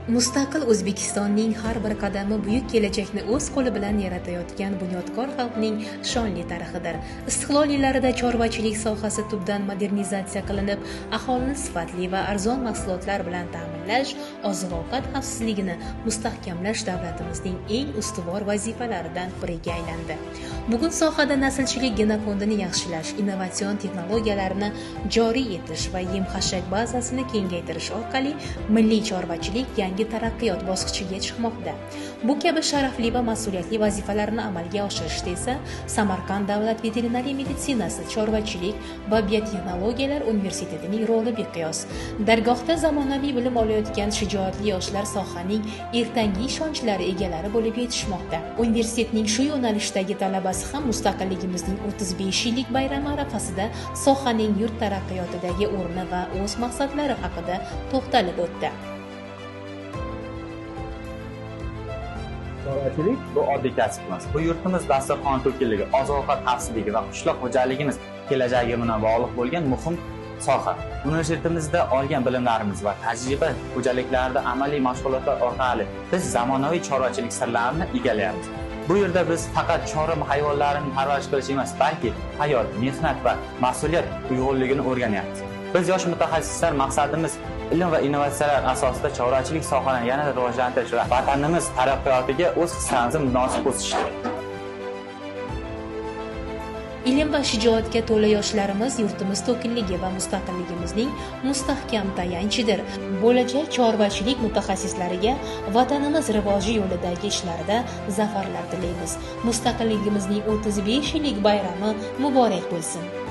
Mustaqil O'zbekistonning har bir qadami buyuk kelajakni o'z qo'li bilan yaratayotgan bunyodkor xalqning shonli tarixidir. Istiqlol yillarida chorvachilik sohasi tubdan modernizatsiya qilinib, aholini sifatli va arzon mahsulotlar bilan ta'minlash, oziq-ovqat xavfsizligini mustahkamlash davlatimizning eng ustuvor vazifalaridan biriga aylandi. Bugun sohada naslchilik genofondini yaxshilash, innovatsion texnologiyalarni joriy etish va yem-xashak bazasini kengaytirish orqali milliy chorvachilik yangi taraqqiyot bosqichiga chiqmoqda. Bu kabi sharafli va mas'uliyatli vazifalarni amalga oshirishda esa Samarqand davlat veterinariya meditsinasi, chorvachilik va biotexnologiyalar universitetining roli beqiyos. Dargohda zamonaviy bilim olayotgan shijoatli yoshlar sohaning ertangi ishonchlari egalari bo'lib yetishmoqda. Universitetning shu yo'nalishdagi talabasi ham mustaqilligimizning 35 yillik bayrami arafasida sohaning yurt taraqqiyotidagi o'rni va o'z maqsadlari haqida to'xtalib o'tdi. Chorvachilik bu oddiy kasb emas. Bu yurtimiz dasturxon to'killigi, oziq-ovqat xavfsizligi va qishloq xo'jaligimiz kelajagi bilan bog'liq bo'lgan muhim soha. Universitetimizda olgan bilimlarimiz va tajriba xo'jaliklarida amaliy mashg'ulotlar orqali biz zamonaviy chorvachilik sirlarini egallaymiz. Bu yerda biz faqat chorva hayvonlarini parvarish qilish emas, balki hayot, mehnat va mas'uliyat uyg'unligini o'rganyapmiz. Biz yosh mutaxassislar maqsadimiz ilm va innovatsiyalar asosida chorvachilik sohalarini yanada rivojlantirish va vatanimiz taraqqiyotiga o'z hissamizni munosib qo'shishdir. Ilm va shijoatga to'la yoshlarimiz yurtimiz to'kinligi va mustaqilligimizning mustahkam tayanchidir. Bo'lajak chorvachilik mutaxassislariga vatanimiz rivoji yo'lidagi ishlarida zafarlar tilaymiz. Mustaqilligimizning 35 yillik bayrami muborak bo'lsin.